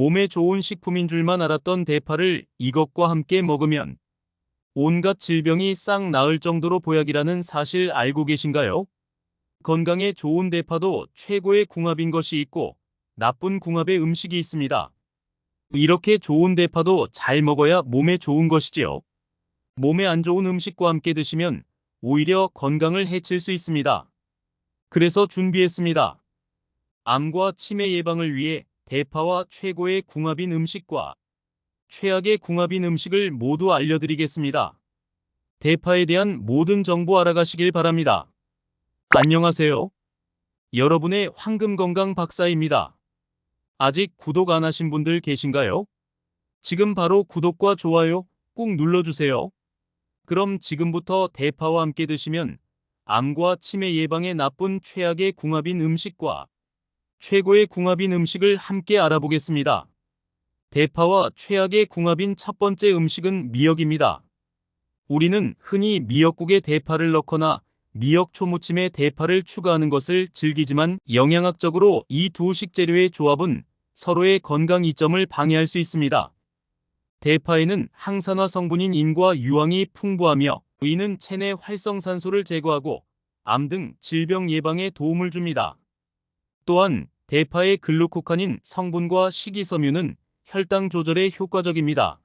몸에 좋은 식품인 줄만 알았던 대파를 이것과 함께 먹으면 온갖 질병이 싹 나을 정도로 보약이라는 사실 알고 계신가요? 건강에 좋은 대파도 최고의 궁합인 것이 있고 나쁜 궁합의 음식이 있습니다. 이렇게 좋은 대파도 잘 먹어야 몸에 좋은 것이지요. 몸에 안 좋은 음식과 함께 드시면 오히려 건강을 해칠 수 있습니다. 그래서 준비했습니다. 암과 치매 예방을 위해 대파와 최고의 궁합인 음식과 최악의 궁합인 음식을 모두 알려드리겠습니다. 대파에 대한 모든 정보 알아가시길 바랍니다. 안녕하세요. 여러분의 황금건강 박사입니다. 아직 구독 안 하신 분들 계신가요? 지금 바로 구독과 좋아요 꾹 눌러주세요. 그럼 지금부터 대파와 함께 드시면 암과 치매 예방에 나쁜 최악의 궁합인 음식과 최고의 궁합인 음식을 함께 알아보겠습니다. 대파와 최악의 궁합인 첫 번째 음식은 미역입니다. 우리는 흔히 미역국에 대파를 넣거나 미역 초무침에 대파를 추가하는 것을 즐기지만 영양학적으로 이 두 식재료의 조합은 서로의 건강 이점을 방해할 수 있습니다. 대파에는 항산화 성분인 인과 유황이 풍부하며 이는 체내 활성산소를 제거하고 암 등 질병 예방에 도움을 줍니다. 또한 대파의 글루코칸인 성분과 식이섬유는 혈당 조절에 효과적입니다.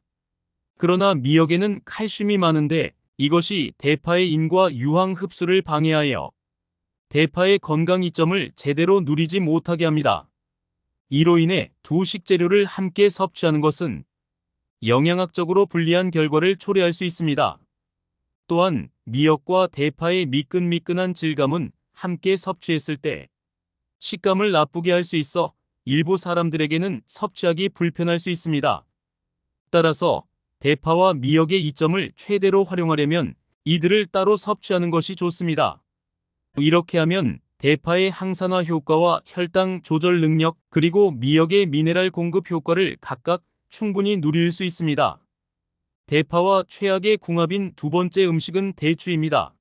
그러나 미역에는 칼슘이 많은데 이것이 대파의 인과 유황 흡수를 방해하여 대파의 건강 이점을 제대로 누리지 못하게 합니다. 이로 인해 두 식재료를 함께 섭취하는 것은 영양학적으로 불리한 결과를 초래할 수 있습니다. 또한 미역과 대파의 미끈미끈한 질감은 함께 섭취했을 때 식감을 나쁘게 할 수 있어 일부 사람들에게는 섭취하기 불편할 수 있습니다. 따라서 대파와 미역의 이점을 최대로 활용하려면 이들을 따로 섭취하는 것이 좋습니다. 이렇게 하면 대파의 항산화 효과와 혈당 조절 능력 그리고 미역의 미네랄 공급 효과를 각각 충분히 누릴 수 있습니다. 대파와 최악의 궁합인 두 번째 음식은 대추입니다.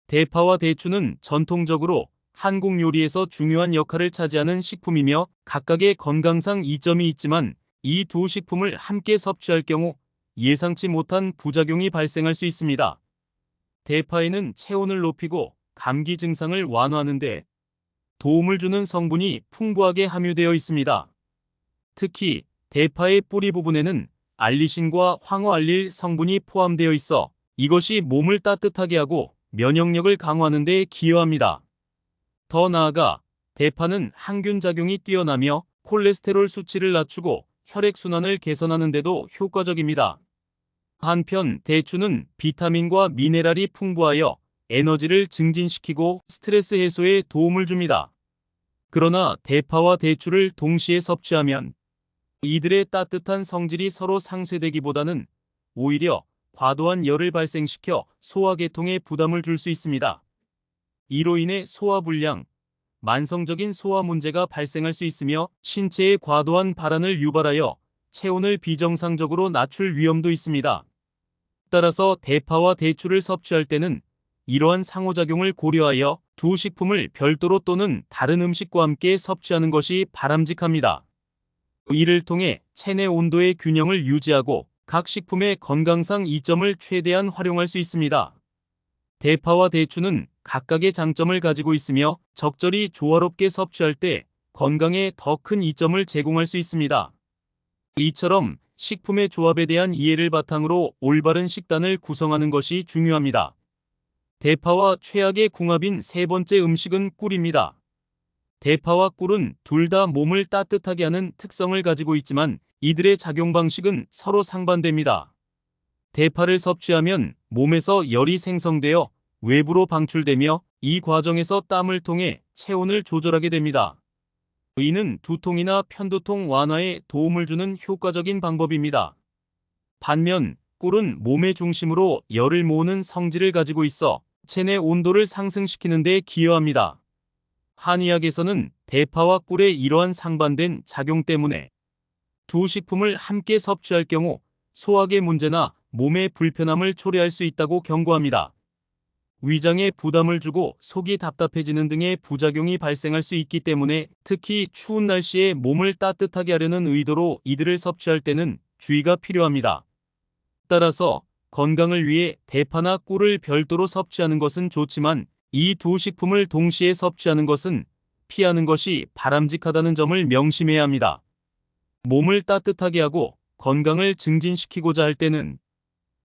대파와 대추는 전통적으로 한국 요리에서 중요한 역할을 차지하는 식품이며 각각의 건강상 이점이 있지만 이 두 식품을 함께 섭취할 경우 예상치 못한 부작용이 발생할 수 있습니다. 대파에는 체온을 높이고 감기 증상을 완화하는 데 도움을 주는 성분이 풍부하게 함유되어 있습니다. 특히 대파의 뿌리 부분에는 알리신과 황화알릴 성분이 포함되어 있어 이것이 몸을 따뜻하게 하고 면역력을 강화하는 데 기여합니다. 더 나아가 대파는 항균 작용이 뛰어나며 콜레스테롤 수치를 낮추고 혈액순환을 개선하는 데도 효과적입니다. 한편 대추는 비타민과 미네랄이 풍부하여 에너지를 증진시키고 스트레스 해소에 도움을 줍니다. 그러나 대파와 대추를 동시에 섭취하면 이들의 따뜻한 성질이 서로 상쇄되기보다는 오히려 과도한 열을 발생시켜 소화계통에 부담을 줄 수 있습니다. 이로 인해 소화불량, 만성적인 소화 문제가 발생할 수 있으며 신체에 과도한 발한을 유발하여 체온을 비정상적으로 낮출 위험도 있습니다. 따라서 대파와 대추를 섭취할 때는 이러한 상호작용을 고려하여 두 식품을 별도로 또는 다른 음식과 함께 섭취하는 것이 바람직합니다. 이를 통해 체내 온도의 균형을 유지하고 각 식품의 건강상 이점을 최대한 활용할 수 있습니다. 대파와 대추는 각각의 장점을 가지고 있으며 적절히 조화롭게 섭취할 때 건강에 더 큰 이점을 제공할 수 있습니다. 이처럼 식품의 조합에 대한 이해를 바탕으로 올바른 식단을 구성하는 것이 중요합니다. 대파와 최악의 궁합인 세 번째 음식은 꿀입니다. 대파와 꿀은 둘 다 몸을 따뜻하게 하는 특성을 가지고 있지만 이들의 작용 방식은 서로 상반됩니다. 대파를 섭취하면 몸에서 열이 생성되어 외부로 방출되며 이 과정에서 땀을 통해 체온을 조절하게 됩니다. 이는 두통이나 편두통 완화에 도움을 주는 효과적인 방법입니다. 반면 꿀은 몸의 중심으로 열을 모으는 성질을 가지고 있어 체내 온도를 상승시키는 데 기여합니다. 한의학에서는 대파와 꿀의 이러한 상반된 작용 때문에 두 식품을 함께 섭취할 경우 소화계 문제나 몸의 불편함을 초래할 수 있다고 경고합니다. 위장에 부담을 주고 속이 답답해지는 등의 부작용이 발생할 수 있기 때문에 특히 추운 날씨에 몸을 따뜻하게 하려는 의도로 이들을 섭취할 때는 주의가 필요합니다. 따라서 건강을 위해 대파나 꿀을 별도로 섭취하는 것은 좋지만 이 두 식품을 동시에 섭취하는 것은 피하는 것이 바람직하다는 점을 명심해야 합니다. 몸을 따뜻하게 하고 건강을 증진시키고자 할 때는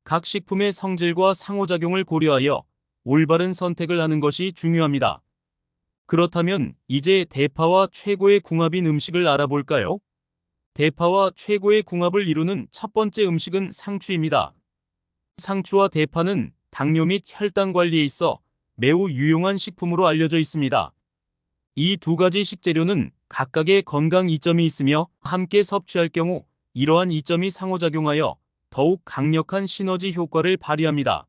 각 식품의 성질과 상호작용을 고려하여 올바른 선택을 하는 것이 중요합니다. 그렇다면 이제 대파와 최고의 궁합인 음식을 알아볼까요? 대파와 최고의 궁합을 이루는 첫 번째 음식은 상추입니다. 상추와 대파는 당뇨 및 혈당 관리에 있어 매우 유용한 식품으로 알려져 있습니다. 이 두 가지 식재료는 각각의 건강 이점이 있으며 함께 섭취할 경우 이러한 이점이 상호작용하여 더욱 강력한 시너지 효과를 발휘합니다.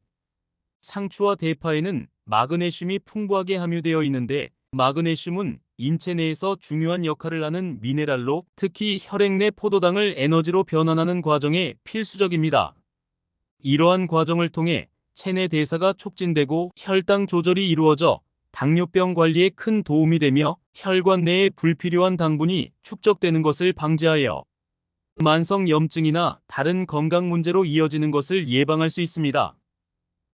상추와 대파에는 마그네슘이 풍부하게 함유되어 있는데 마그네슘은 인체 내에서 중요한 역할을 하는 미네랄로 특히 혈액 내 포도당을 에너지로 변환하는 과정에 필수적입니다. 이러한 과정을 통해 체내 대사가 촉진되고 혈당 조절이 이루어져 당뇨병 관리에 큰 도움이 되며 혈관 내에 불필요한 당분이 축적되는 것을 방지하여 만성 염증이나 다른 건강 문제로 이어지는 것을 예방할 수 있습니다.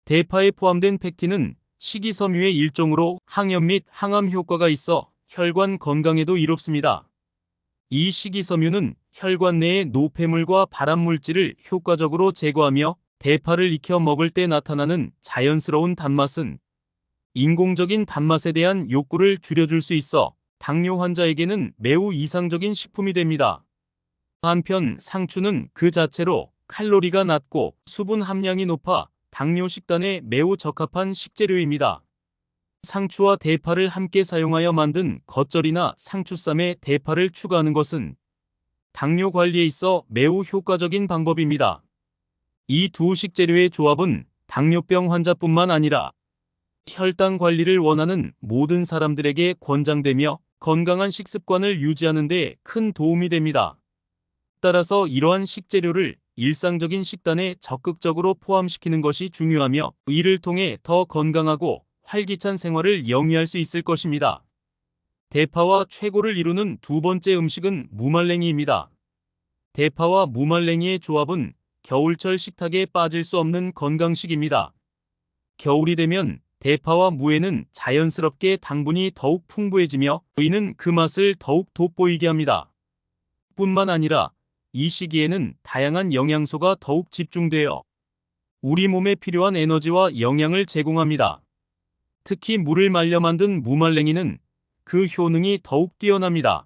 대파에 포함된 펙틴은 식이섬유의 일종으로 항염 및 항암 효과가 있어 혈관 건강에도 이롭습니다. 이 식이섬유는 혈관 내의 노폐물과 발암물질을 효과적으로 제거하며 대파를 익혀 먹을 때 나타나는 자연스러운 단맛은 인공적인 단맛에 대한 욕구를 줄여줄 수 있어 당뇨 환자에게는 매우 이상적인 식품이 됩니다. 한편 상추는 그 자체로 칼로리가 낮고 수분 함량이 높아 당뇨 식단에 매우 적합한 식재료입니다. 상추와 대파를 함께 사용하여 만든 겉절이나 상추쌈에 대파를 추가하는 것은 당뇨 관리에 있어 매우 효과적인 방법입니다. 이 두 식재료의 조합은 당뇨병 환자뿐만 아니라 혈당 관리를 원하는 모든 사람들에게 권장되며 건강한 식습관을 유지하는 데 큰 도움이 됩니다. 따라서 이러한 식재료를 일상적인 식단에 적극적으로 포함시키는 것이 중요하며 이를 통해 더 건강하고 활기찬 생활을 영위할 수 있을 것입니다. 대파와 최고를 이루는 두 번째 음식은 무말랭이입니다. 대파와 무말랭이의 조합은 겨울철 식탁에 빠질 수 없는 건강식입니다. 겨울이 되면 대파와 무에는 자연스럽게 당분이 더욱 풍부해지며 이는 그 맛을 더욱 돋보이게 합니다. 뿐만 아니라 이 시기에는 다양한 영양소가 더욱 집중되어 우리 몸에 필요한 에너지와 영양을 제공합니다. 특히 물을 말려 만든 무말랭이는 그 효능이 더욱 뛰어납니다.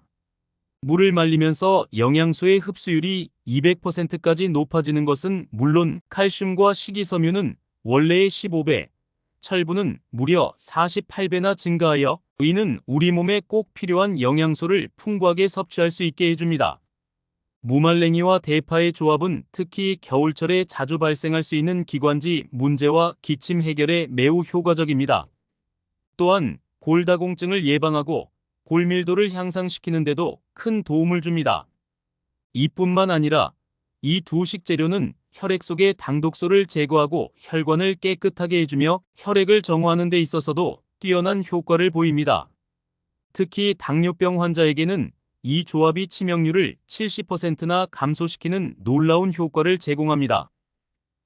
물을 말리면서 영양소의 흡수율이 200%까지 높아지는 것은 물론 칼슘과 식이섬유는 원래의 15배, 철분은 무려 48배나 증가하여 이는 우리 몸에 꼭 필요한 영양소를 풍부하게 섭취할 수 있게 해줍니다. 무말랭이와 대파의 조합은 특히 겨울철에 자주 발생할 수 있는 기관지 문제와 기침 해결에 매우 효과적입니다. 또한 골다공증을 예방하고 골밀도를 향상시키는 데도 큰 도움을 줍니다. 이뿐만 아니라 이 두 식재료는 혈액 속의 당독소를 제거하고 혈관을 깨끗하게 해주며 혈액을 정화하는 데 있어서도 뛰어난 효과를 보입니다. 특히 당뇨병 환자에게는 이 조합이 치명률을 70%나 감소시키는 놀라운 효과를 제공합니다.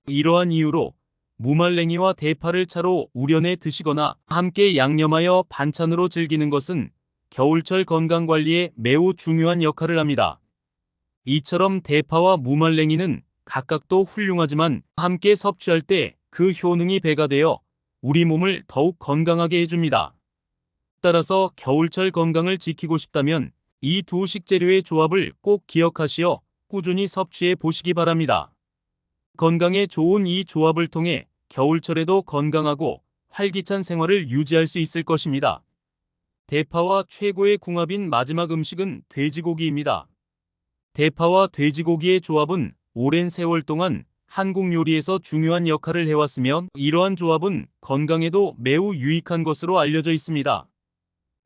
이러한 이유로 무말랭이와 대파를 차로 우려내 드시거나 함께 양념하여 반찬으로 즐기는 것은 겨울철 건강관리에 매우 중요한 역할을 합니다. 이처럼 대파와 무말랭이는 각각도 훌륭하지만 함께 섭취할 때 그 효능이 배가 되어 우리 몸을 더욱 건강하게 해줍니다. 따라서 겨울철 건강을 지키고 싶다면 이 두 식재료의 조합을 꼭 기억하시어 꾸준히 섭취해 보시기 바랍니다. 건강에 좋은 이 조합을 통해 겨울철에도 건강하고 활기찬 생활을 유지할 수 있을 것입니다. 대파와 최고의 궁합인 마지막 음식은 돼지고기입니다. 대파와 돼지고기의 조합은 오랜 세월 동안 한국 요리에서 중요한 역할을 해왔으며 이러한 조합은 건강에도 매우 유익한 것으로 알려져 있습니다.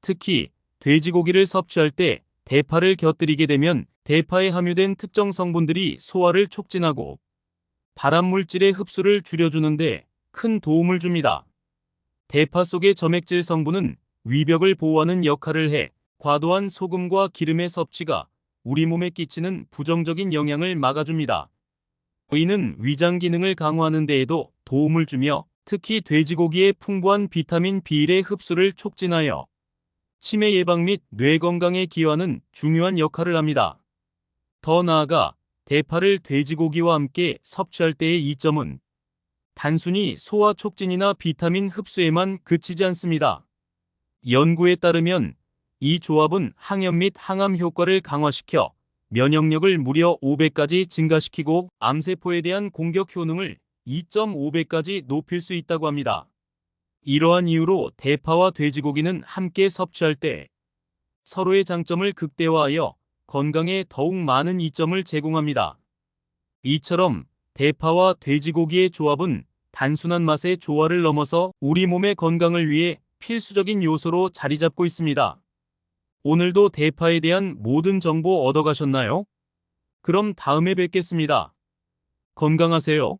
특히 돼지고기를 섭취할 때 대파를 곁들이게 되면 대파에 함유된 특정 성분들이 소화를 촉진하고 발암물질의 흡수를 줄여주는데 큰 도움을 줍니다. 대파 속의 점액질 성분은 위벽을 보호하는 역할을 해 과도한 소금과 기름의 섭취가 우리 몸에 끼치는 부정적인 영향을 막아줍니다. 이는 위장 기능을 강화하는 데에도 도움을 주며 특히 돼지고기의 풍부한 비타민 B1의 흡수를 촉진하여 치매 예방 및 뇌 건강에 기여하는 중요한 역할을 합니다. 더 나아가 대파를 돼지고기와 함께 섭취할 때의 이점은 단순히 소화 촉진이나 비타민 흡수에만 그치지 않습니다. 연구에 따르면 이 조합은 항염 및 항암 효과를 강화시켜 면역력을 무려 5배까지 증가시키고 암세포에 대한 공격 효능을 2.5배까지 높일 수 있다고 합니다. 이러한 이유로 대파와 돼지고기는 함께 섭취할 때 서로의 장점을 극대화하여 건강에 더욱 많은 이점을 제공합니다. 이처럼 대파와 돼지고기의 조합은 단순한 맛의 조화를 넘어서 우리 몸의 건강을 위해 필수적인 요소로 자리 잡고 있습니다. 오늘도 대파에 대한 모든 정보 얻어가셨나요? 그럼 다음에 뵙겠습니다. 건강하세요.